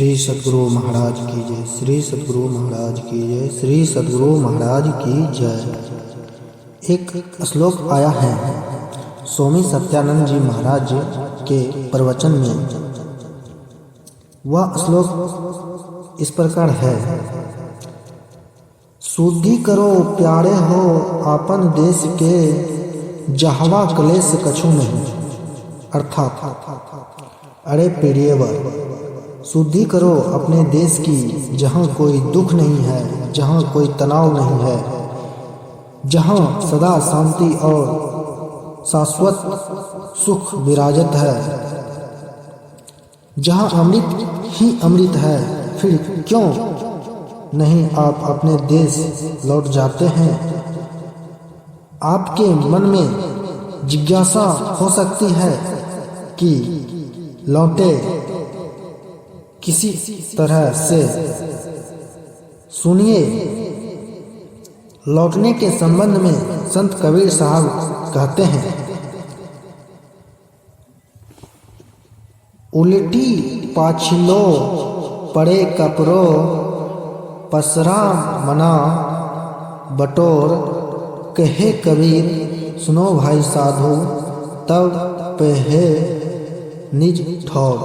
श्री सद्गुरु महाराज की जय। श्री सद्गुरु महाराज की जय। श्री सद्गुरु महाराज की जय। एक श्लोक आया है स्वामी सत्यानंद जी महाराज के प्रवचन में। वह श्लोक इस प्रकार है। शुद्धि करो प्यारे हो आपन देश के, जहवा क्लेश कछु नहीं। अर्थात अरे प्रियवर, शुद्धि करो अपने देश की, जहाँ कोई दुख नहीं है, जहाँ कोई तनाव नहीं है, जहाँ सदा शांति और शाश्वत सुख विराजत है, जहाँ अमृत ही अमृत है। फिर क्यों नहीं आप अपने देश लौट जाते हैं? आपके मन में जिज्ञासा हो सकती है कि लौटे किसी तरह से। सुनिए, लौटने के संबंध में संत कबीर साहब कहते हैं, उल्टी पाछिलो पड़े कपरो, पसरा मना बटोर। कहे कबीर सुनो भाई साधु, तब पहे निज ठौर।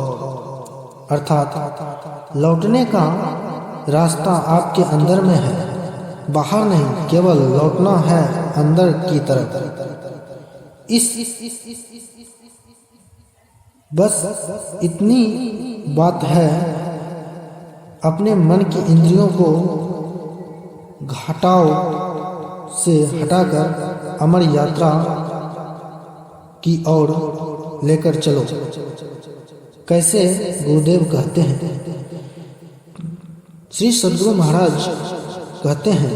अर्थात लौटने का रास्ता आपके अंदर में है, बाहर नहीं। केवल लौटना है अंदर की तरफ। बस इतनी बात है। अपने मन की इंद्रियों को घाटाओं से हटाकर अमर यात्रा की ओर लेकर चलो। कैसे? गुरुदेव कहते हैं, श्री सद्गुरु महाराज कहते हैं,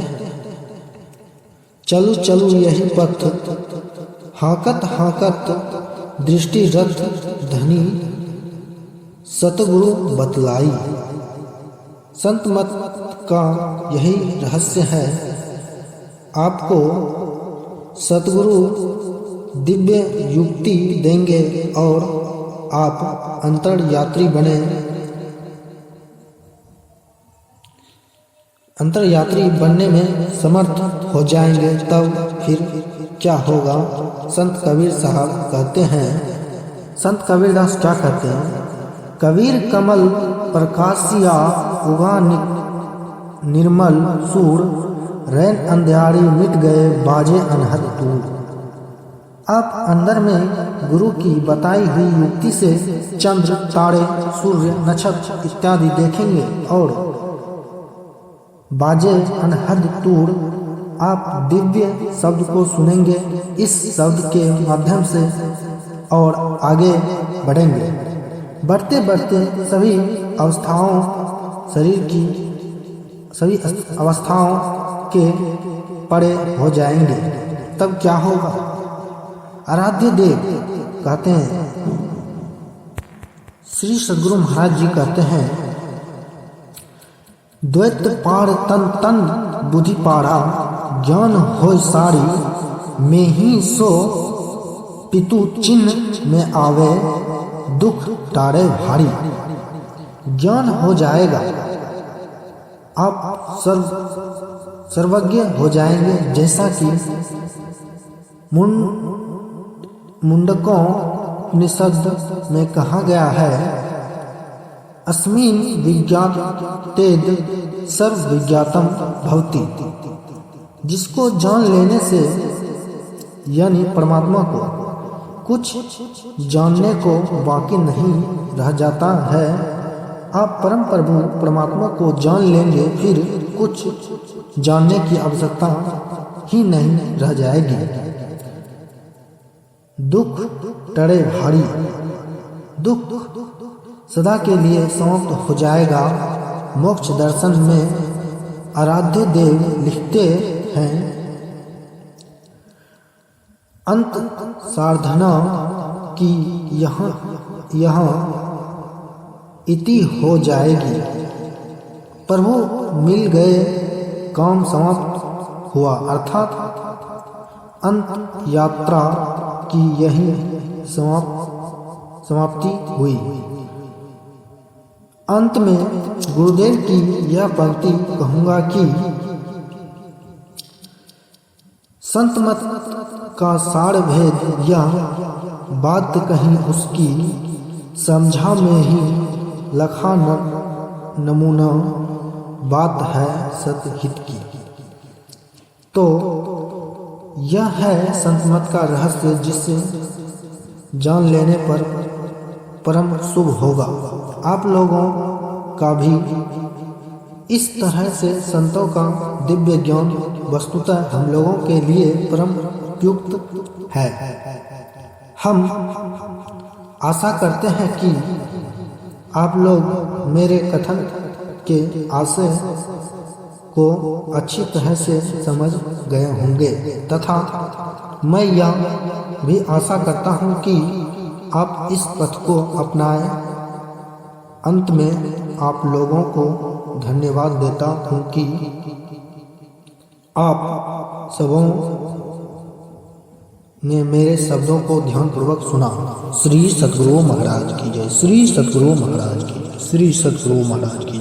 चलू चलू यही पथ, हाकत हाकत दृष्टि रथ धनी, सतगुरु बतलाई। संत मत का यही रहस्य है। आपको सतगुरु दिव्य युक्ति देंगे और आप अंतर यात्री बने। अंतर यात्री बनने में समर्थ हो जाएंगे। तब फिर क्या होगा? संत कबीर साहब कहते हैं, संत कबीरदास क्या कहते हैं? कबीर कमल प्रकाशिया उगा निर्मल सूर, रैन अंधियारी मिट गए बाजे अनहद दूर। आप अंदर में गुरु की बताई हुई युक्ति से चंद्र, तारे, सूर्य, नक्षत्र इत्यादि देखेंगे और बाजे अनहद दूर। आप दिव्य शब्द को सुनेंगे। इस शब्द के माध्यम से और आगे बढ़ेंगे। बढ़ते बढ़ते सभी अवस्थाओं, शरीर की सभी अवस्थाओं के परे हो जाएंगे। तब क्या होगा? आराध्य देव कहते हैं, श्री सद्गुरु महाराज जी कहते हैं, द्वैत पार तन तन बुद्धि पारा, ज्ञान हो सारी में ही सो, पितु चिन्ह में आवे दुख टारे भारी। ज्ञान हो जाएगा, आप सर्वज्ञ हो जाएंगे। जैसा कि मुंडकों निषद में कहा गया है, अस्मिन् विज्ञातेद सर्व विज्ञातम भवति। जिसको जान लेने से, यानी परमात्मा को, कुछ जानने को बाकी नहीं रह जाता है। आप परम प्रभु परमात्मा को जान लेंगे, फिर कुछ जानने की आवश्यकता ही नहीं रह जाएगी। दुख टरे भारी, दुख सदा के लिए समाप्त हो जाएगा। मोक्ष दर्शन में आराध्य देव लिखते हैं, अंत साधना की यहाँ इति हो जाएगी। प्रभु मिल गए, काम समाप्त हुआ। अर्थात अंत यात्रा की यही समाप्ति हुई। अंत में गुरुदेव की यह पंक्ति कहूँगा कि संत मत का सार भेद यह बात कहीं उसकी समझा में ही लखा नमूना बात है सतहित की। तो यह है संत मत का रहस्य, जिसे जान लेने पर परम शुभ होगा। आप लोगों का भी इस तरह से संतों का दिव्य ज्ञान वस्तुतः हम लोगों के लिए परम उपयुक्त है। हम आशा करते हैं कि आप लोग मेरे कथन के आशय को अच्छी तरह से समझ गए होंगे, तथा मैं यह भी आशा करता हूं कि आप इस पथ को अपनाएं। अंत में आप लोगों को धन्यवाद देता हूं कि आप सबों ने मेरे शब्दों को ध्यानपूर्वक सुना। श्री सद्गुरु महाराज की जय। श्री सद्गुरु महाराज की जय। श्री सद्गुरु महाराज की